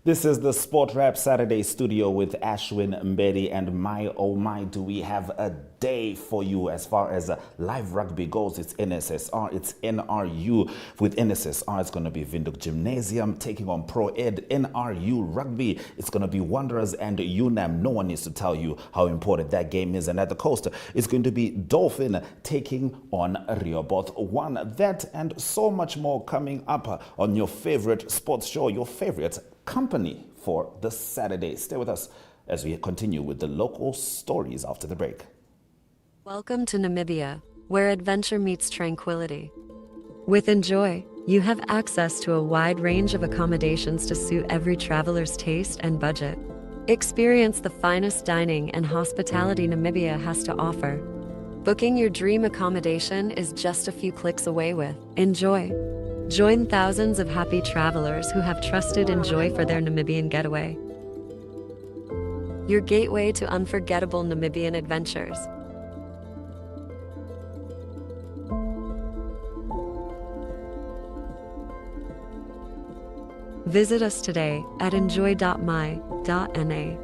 This is the Sport Rap Saturday studio with Ashwin Mbedi, and my oh my, do we have a day for you as far as live rugby goes. It's NSSR, it's NRU. With NSSR, it's going to be Windhoek Gymnasium taking on Pro Ed. NRU Rugby, it's going to be Wanderers and UNAM. No one needs to tell you how important that game is. And at the coast, it's going to be Dolphin taking on Rehoboth 1. That and so much more coming up on your favorite sports show, your favorite company for the Saturday. Stay with us as we continue with the local stories after the break. Welcome to Namibia, where adventure meets tranquility. With Enjoy, you have access to a wide range of accommodations to suit every traveler's taste and budget. Experience the finest dining and hospitality Namibia has to offer. Booking your dream accommodation is just a few clicks away with Enjoy. Join thousands of happy travelers who have trusted Enjoy for their Namibian getaway. Your gateway to unforgettable Namibian adventures. Visit us today at enjoy.my.na.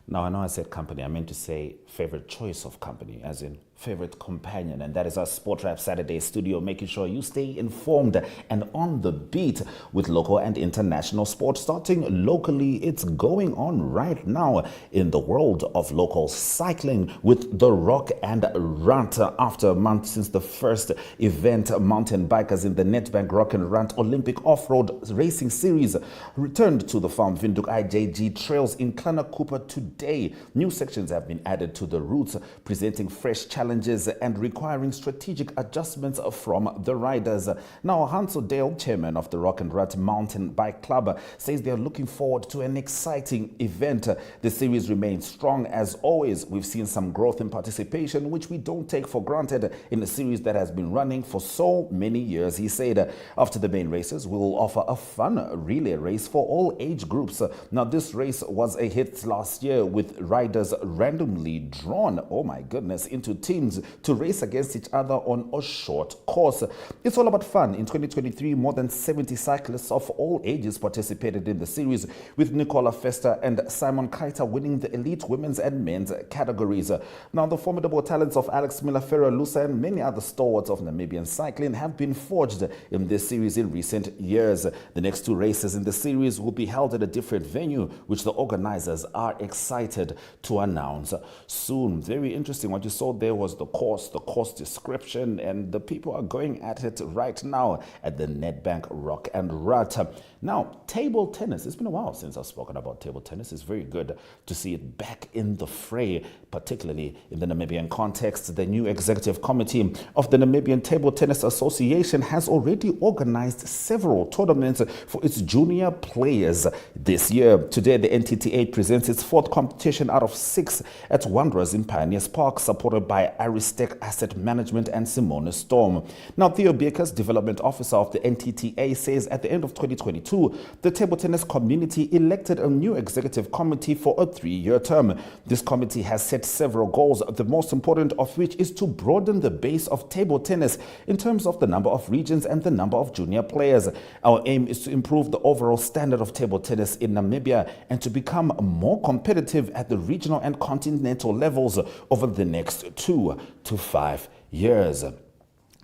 Now, I know I said company. I meant to say favorite choice of company, as in favorite companion. And that is our Sport Rap Saturday studio, making sure you stay informed and on the beat with local and international sports. Starting locally, it's going on right now in the world of local cycling with the Rock and Rant. After a month since the first event, mountain bikers in the Nedbank Rock and Rant Olympic Off-Road Racing Series returned to the farm Windhoek IJG trails in Cooper today. New sections have been added to the routes, presenting fresh challenges and requiring strategic adjustments from the riders. Now, Hanso Dale, chairman of the Rock and Rut Mountain Bike Club, says they are looking forward to an exciting event. The series remains strong as always. We've seen some growth in participation, which we don't take for granted in a series that has been running for so many years. He said, after the main races, we will offer a fun relay race for all age groups. Now, this race was a hit last year with riders randomly drawn, oh my goodness, into teams to race against each other on a short course. It's all about fun. In 2023, more than 70 cyclists of all ages participated in the series, with Nicola Fester and Simon Keita winning the elite women's and men's categories. Now, the formidable talents of Alex Miller-Ferrer-Lusa and many other stalwarts of Namibian cycling have been forged in this series in recent years. The next two races in the series will be held at a different venue, which the organizers are excited to announce soon. Very interesting. What you saw there was the course description, and the people are going at it right now at the Nedbank Rock and Rut. Now, table tennis. It's been a while since I've spoken about table tennis. It's very good to see it back in the fray, particularly in the Namibian context. The new executive committee of the Namibian Table Tennis Association has already organized several tournaments for its junior players this year. Today, the NTTA presents its fourth competition out of 6 at Wanderers in Pioneers Park, supported by Aristec Asset Management and Simone Storm. Now, Theo Beekers, development officer of the NTTA, says at the end of 2022, the table tennis community elected a new executive committee for a 3-year term. This committee has set several goals, the most important of which is to broaden the base of table tennis in terms of the number of regions and the number of junior players. Our aim is to improve the overall standard of table tennis in Namibia and to become more competitive at the regional and continental levels over the next 2 to 5 years.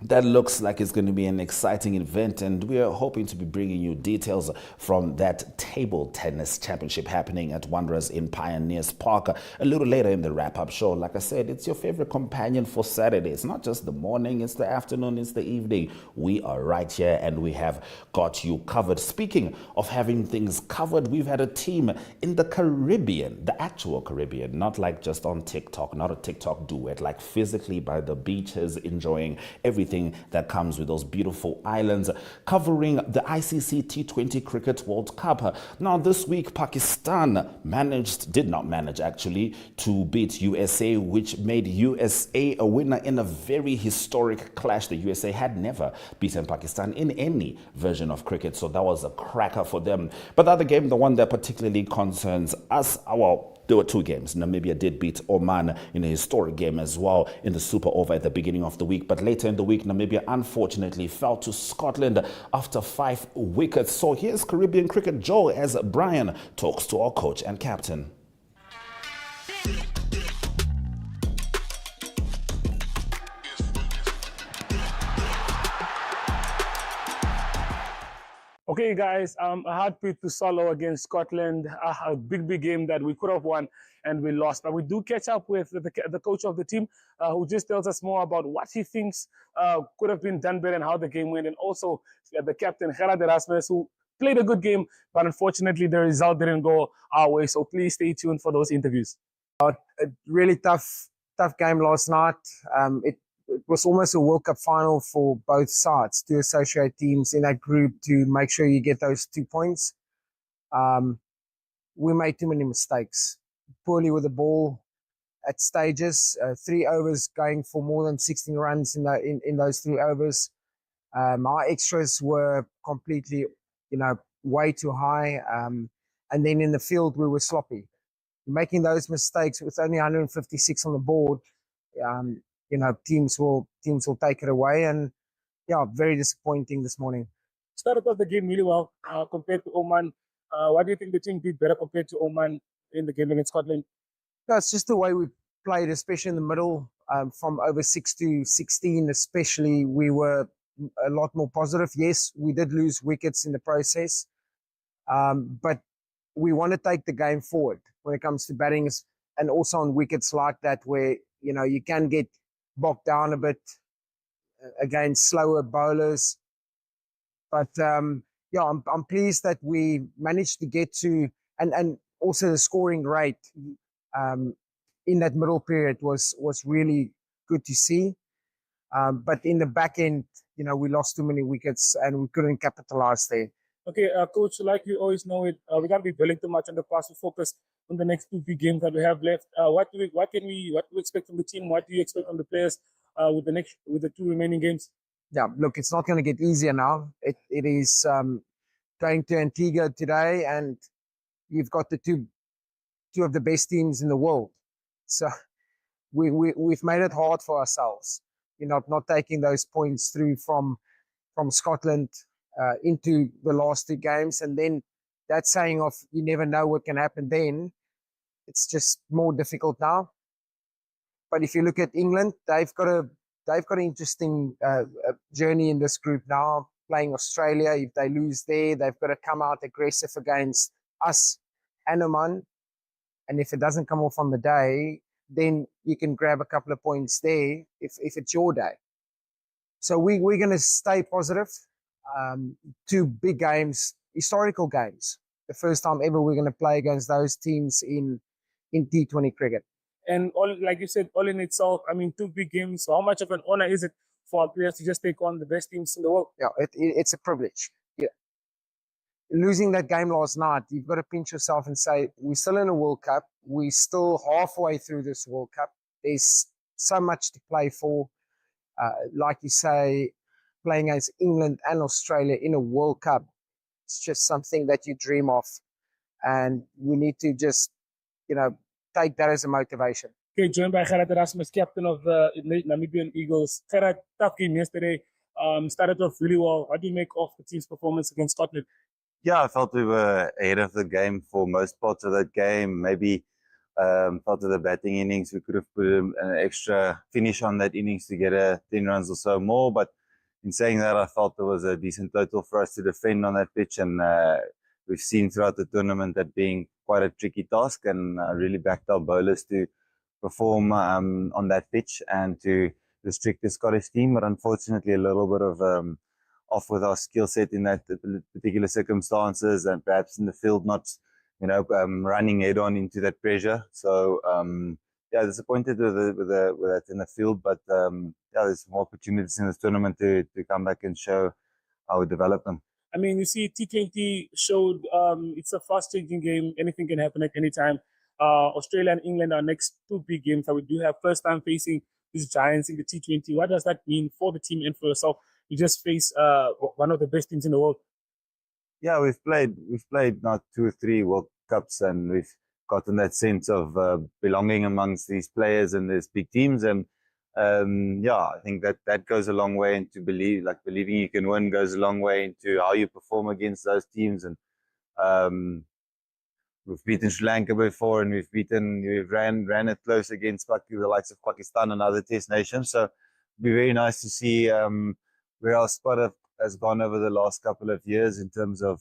That looks like it's going to be an exciting event, and we are hoping to be bringing you details from that table tennis championship happening at Wanderers in Pioneers Park a little later in the wrap-up show. Like I said, it's your favorite companion for Saturday. It's not just the morning, it's the afternoon, it's the evening. We are right here, and we have got you covered. Speaking of having things covered, we've had a team in the Caribbean, the actual Caribbean, not like just on TikTok, not a TikTok duet, like physically by the beaches, enjoying everything that comes with those beautiful islands, covering the ICC T20 Cricket World Cup. Now, this week, Pakistan did not manage actually, to beat USA, which made USA a winner in a very historic clash. The USA had never beaten Pakistan in any version of cricket, so that was a cracker for them. But the other game, the one that particularly concerns us, our there were two games. Namibia did beat Oman in a historic game as well in the Super Over at the beginning of the week. But later in the week, Namibia unfortunately fell to Scotland after 5 wickets. So here's Caribbean Cricket Joe as Brian talks to our coach and captain. Okay, guys, a hard pill to swallow against Scotland, a big game that we could have won and we lost. But we do catch up with the coach of the team, who just tells us more about what he thinks could have been done better and how the game went. And also the captain, Gerard Erasmus, who played a good game, but unfortunately the result didn't go our way. So please stay tuned for those interviews. A really tough game last night. It was almost a World Cup final for both sides, to associate teams in that group to make sure you get those 2 points. We made too many mistakes, poorly with the ball at stages. 3 overs going for more than 16 runs in those 3 overs. Our extras were completely, way too high. And then in the field, we were sloppy. Making those mistakes with only 156 on the board, teams will take it away, and very disappointing this morning. Started off the game really well compared to Oman. Why do you think the team did better compared to Oman in the game against Scotland? No, it's just the way we played, especially in the middle, from over 6 to 16 especially. We were a lot more positive. Yes, we did lose wickets in the process, but we want to take the game forward when it comes to batting, and also on wickets like that where you can get bogged down a bit against slower bowlers. But I'm pleased that we managed to get to, and also the scoring rate in that middle period was really good to see. But in the back end, we lost too many wickets and we couldn't capitalize there. Okay, Coach, like you always know it, we can't be dwelling too much on the past. We focus on the next 2 big games that we have left. What do we expect from the team? What do you expect from the players with the 2 remaining games? Yeah, look, it's not going to get easier now. It is going to Antigua today, and you've got the two of the best teams in the world. So we've made it hard for ourselves. Not taking those points through from Scotland into the last 2 games, and then that saying of you never know what can happen then, it's just more difficult now. But if you look at England, they've got an interesting journey in this group now, playing Australia. If they lose there, they've got to come out aggressive against us and Oman. And if it doesn't come off on the day, then you can grab a couple of points there if it's your day. So we're going to stay positive. 2 big games, historical games. The first time ever we're going to play against those teams in T20 cricket. And like you said, all in itself, 2 big games. So how much of an honor is it for our players to just take on the best teams in the world? Yeah, it's a privilege. Yeah. Losing that game last night, you've got to pinch yourself and say, we're still in a World Cup. We're still halfway through this World Cup. There's so much to play for. Like you say, playing against England and Australia in a World Cup, it's just something that you dream of. And we need to just, take that as a motivation. Okay, joined by Gerard Erasmus, captain of the Namibian Eagles. Gerard, tough game yesterday. Started off really well. What do you make of the team's performance against Scotland? Yeah, I felt we were ahead of the game for most parts of that game. Maybe felt that the batting innings, we could have put an extra finish on that innings to get 10 runs or so more. But in saying that, I felt there was a decent total for us to defend on that pitch. And we've seen throughout the tournament that being quite a tricky task, and really backed our bowlers to perform on that pitch and to restrict the Scottish team. But unfortunately, a little bit of off with our skill set in that particular circumstances, and perhaps in the field not, running head on into that pressure. So disappointed with that in the field. But there's more opportunities in this tournament to come back and show how we develop them. You see, T20 showed it's a fast-changing game. Anything can happen at any time. Australia and England are next 2 big games that we do have. First time facing these giants in the T20. What does that mean for the team and for yourself? You just face one of the best teams in the world. Yeah, we've played not 2 or 3 World Cups, and we've gotten that sense of belonging amongst these players and these big teams. And yeah, I think that goes a long way into believing you can win goes a long way into how you perform against those teams. And we've beaten Sri Lanka before, and we've ran it close against the likes of Pakistan and other test nations. So it'd be very nice to see where our squad has gone over the last couple of years in terms of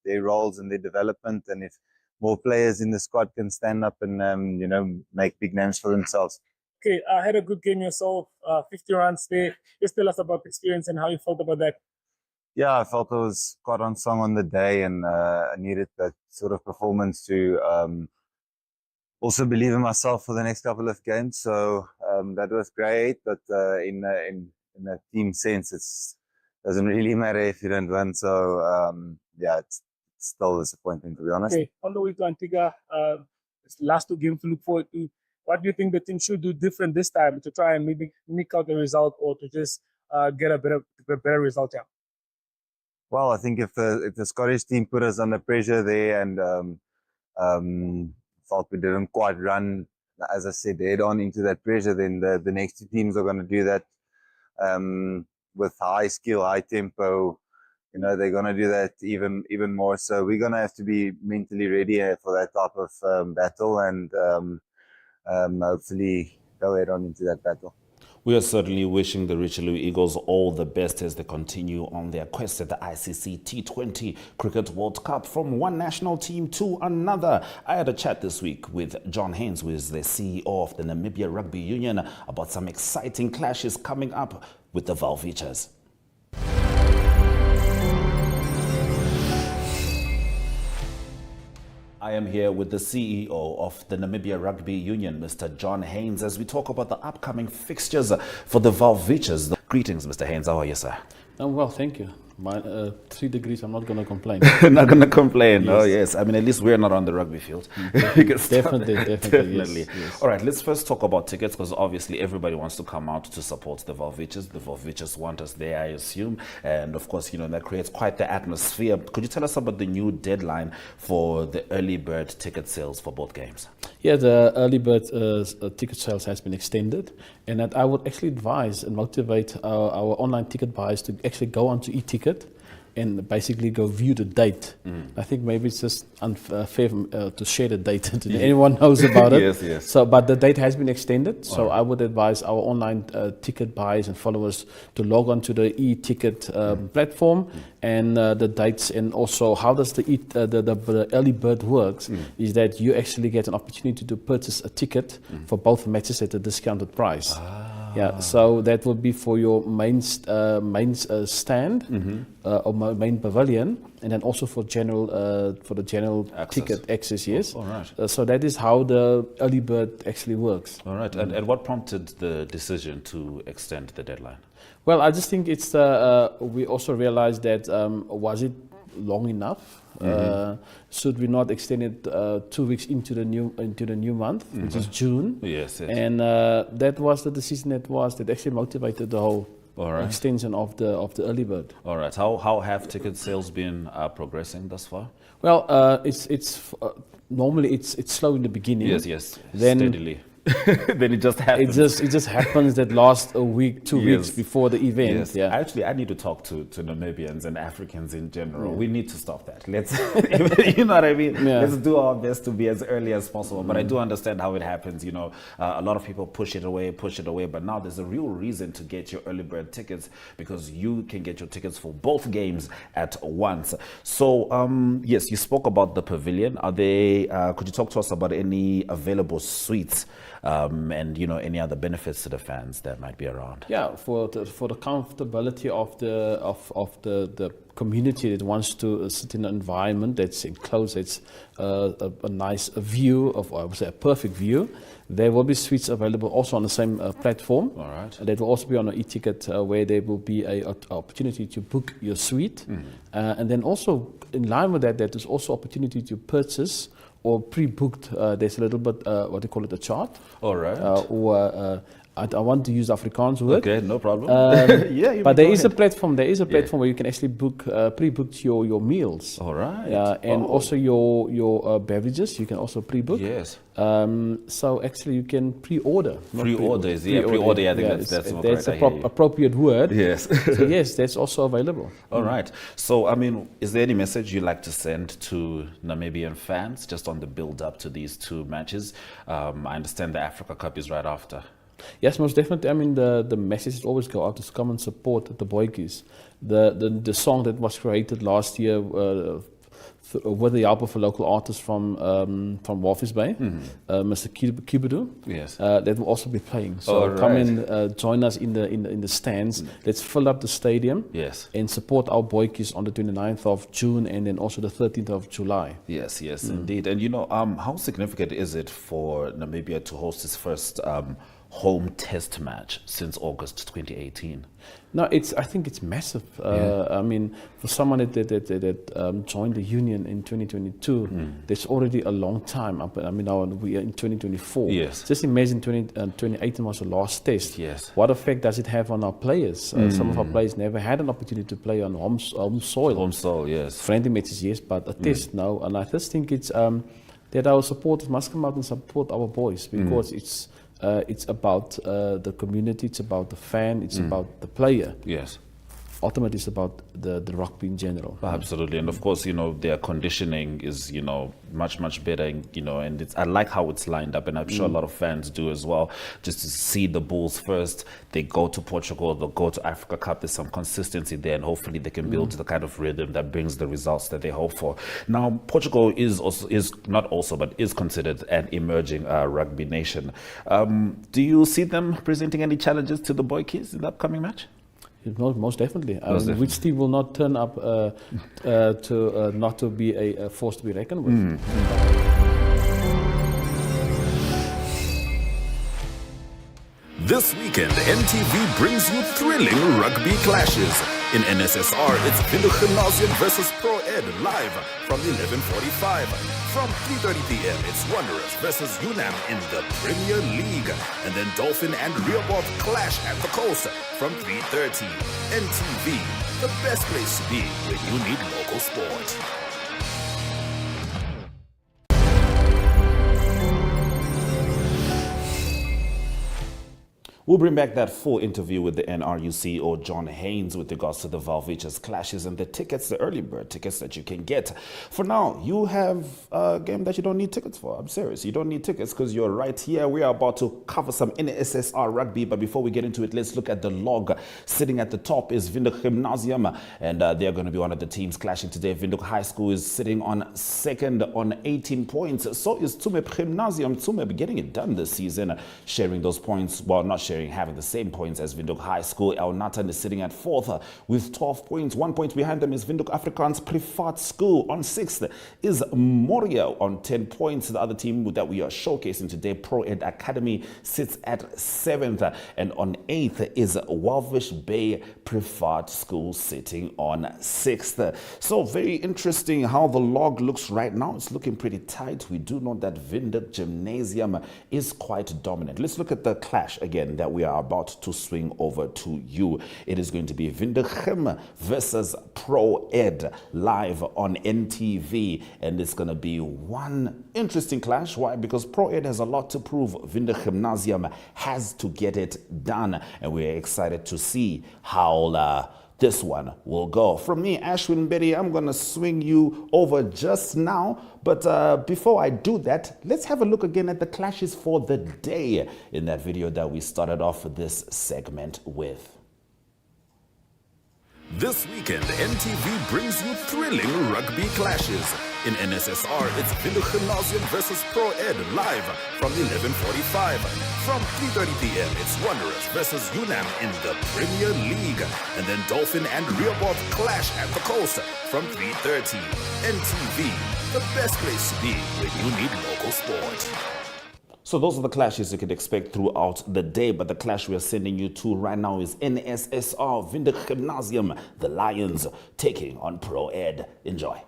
their roles and their development, and if more players in the squad can stand up and make big names for themselves. Okay, I had a good game yourself, 50 runs there. Just tell us about the experience and how you felt about that. Yeah, I felt I was quite on song on the day, and I needed that sort of performance to also believe in myself for the next couple of games. So that was great, but in a team sense, it doesn't really matter if you don't win. So yeah, it's still disappointing, to be honest. Okay, on the way to Antigua, last 2 games to look forward to. What do you think the team should do different this time to try and maybe make out the result, or to just get a better result here? Well, I think if the Scottish team put us under pressure there and thought we didn't quite run, as I said, head on into that pressure, then the next 2 teams are going to do that with high skill, high tempo. They're going to do that even more. So we're going to have to be mentally ready for that type of battle, and hopefully go head on into that battle. We are certainly wishing the Richelieu Eagles all the best as they continue on their quest at the ICC T20 Cricket World Cup from one national team to another. I had a chat this week with John Haynes, who is the CEO of the Namibia Rugby Union, about some exciting clashes coming up with the Valvichas. I am here with the CEO of the Namibia Rugby Union, Mr. John Haynes, as we talk about the upcoming fixtures for the Valvichas. Greetings, Mr. Haynes. How are you, sir? I'm well, thank you. My 3 degrees, I'm not going to complain. Not going to complain. Yes. Oh, yes. I mean, at least we're not on the rugby field. Definitely. Yes. All right, let's first talk about tickets, because obviously everybody wants to come out to support the Valvichas. The Valvichas want us there, I assume. And of course, that creates quite the atmosphere. Could you tell us about the new deadline for the early bird ticket sales for both games? Yeah, the early bird ticket sales has been extended. And that I would actually advise and motivate our online ticket buyers to actually go onto e-ticket and basically go view the date. I think maybe it's just unfair to share the date until anyone knows about it. Yes. So, but the date has been extended. So I would advise our online ticket buyers and followers to log on to the e-ticket platform and the dates, and also how does the early bird works is that you actually get an opportunity to purchase a ticket for both matches at a discounted price. Yeah, so that would be for your main stand or main pavilion, and then also for the general access. Ticket access. Yes. All right. So that is how the early bird actually works. All right. And what prompted the decision to extend the deadline? Well, I just think it's we also realized that was it long enough? Should we not extend it 2 weeks into the new month, which is June? Yes. And that was the decision that actually motivated the whole extension of the early bird. All right. How have ticket sales been progressing thus far? Well, it's normally it's slow in the beginning. Yes. Then steadily. Then it just happens. It just happens that last a week, 2 weeks before the event. Yes. Yeah. Actually, I need to talk to Namibians and Africans in general. We need to stop that. Let's, you know what I mean? Yeah. Let's do our best to be as early as possible. But I do understand how it happens. A lot of people push it away. But now there's a real reason to get your early bird tickets, because you can get your tickets for both games at once. So, yes, you spoke about the pavilion. Are they? Could you talk to us about any available suites? And any other benefits to the fans that might be around? Yeah, for the comfortability of the community that wants to sit in an environment that's enclosed, it's a nice view of, I would say, a perfect view. There will be suites available also on the same platform. All right. That will also be on an e-ticket where there will be an opportunity to book your suite. And then also in line with that, there's also opportunity to purchase or pre-booked. There's a little bit, what they call it, a chart. All right. Or I want to use Afrikaans word. Okay, no problem. Yeah, you But may there go is a ahead. platform. There is a platform where you can actually book pre-book your meals. All right. And Oh. also your beverages. You can also pre-book. Yes. So actually, you can pre-order. not Pre-order is- yeah, pre-order. pre-order, yeah, I think that's it's- more that's correct, a I hear you. appropriate word. Yes. So yes, that's also available. All right. So, I mean, is there any message you'd like to send to Namibian fans just on the build-up to these two matches? I understand the Africa Cup is right after. Yes, most definitely. I mean, the messages always go out to come and support the boykies. The song that was created last year with the help of a local artist from Walvis Bay, Mr. Kibudu. Yes. That will also be playing. So All come right. and join us in the stands. Let's fill up the stadium. Yes. And support our boykies on the 29th of June and then also the 13th of July. Yes, indeed. And you know, how significant is it for Namibia to host its first home test match since August 2018? No, I think it's massive. I mean, for someone that joined the union in 2022, that's already a long time. I mean, now we are in 2024. Yes. Just imagine 2018 was the last test. Yes. What effect does it have on our players? Some of our players never had an opportunity to play on home soil. Home soil, yes. Friendly matches, yes, but a test, no. And I just think it's that our supporters must come out and support our boys because it's about the community, it's about the fan, it's about the player. Yes. Ultimately, it's about the rugby in general. Absolutely. And of course, you know, their conditioning is, you know, much, much better, you know, and I like how it's lined up, and I'm sure a lot of fans do as well, just to see the Bulls first. They go to Portugal, they'll go to Africa Cup, there's some consistency there, and hopefully they can build the kind of rhythm that brings the results that they hope for. Now, Portugal is considered an emerging rugby nation. Do you see them presenting any challenges to the Boykies in the upcoming match? Most definitely. Definitely. Which team will not turn up to not to be a force to be reckoned with? This weekend, NTV brings you thrilling rugby clashes. In NSSR, it's Vindhoek Gymnasium versus Pro Ed live from 11:45. From 3:30 p.m., it's Wanderers versus UNAM in the Premier League. And then Dolphin and Rehoboth clash at the coast from 3:30. NTV, the best place to be when you need local sport. We'll bring back that full interview with the NRU CEO, John Haynes, with regards to the Valvichas clashes and the tickets, the early bird tickets that you can get. For now, you have a game that you don't need tickets for. I'm serious. You don't need tickets because you're right here. We are about to cover some NSSR rugby. But before we get into it, let's look at the log. Sitting at the top is Vindhoek Gymnasium, and they're going to be one of the teams clashing today. Vindhoek High School is sitting on second on 18 points. So is Tsumeb Gymnasium. Tsumeb getting it done this season, sharing those points. Well, not sharing, having the same points as Windhoek High School. El Natan is sitting at fourth with 12 points. 1 point behind them is Windhoek Afrikaans Privaat School. On sixth is Moria on 10 points. The other team that we are showcasing today, Pro Ed Academy, sits at seventh. And on eighth is Walvis Bay Privaat School sitting on sixth. So very interesting how the log looks right now. It's looking pretty tight. We do know that Windhoek Gymnasium is quite dominant. Let's look at the clash again that we are about to swing over to you. It is going to be Windhoek Gym versus Pro Ed live on NTV, and it's going to be one interesting clash. Why? Because Pro Ed has a lot to prove. Windhoek Gymnasium has to get it done, and we're excited to see how this one will go. From me, Ashwin Betty, I'm going to swing you over just now. But before I do that, let's have a look again at the clashes for the day in that video that we started off this segment with. This weekend, NTV brings you thrilling rugby clashes. In NSSR, it's Windhoek Gymnasium versus Pro Ed live from 11:45. From 3:30 p.m., it's Wanderers versus UNAM in the Premier League. And then Dolphin and Rehoboth clash at the coast from 3:30. NTV, the best place to be when you need local sport. So those are the clashes you can expect throughout the day, but the clash we're sending you to right now is NSSR Windhoek Gymnasium, the Lions taking on Pro Ed. Enjoy.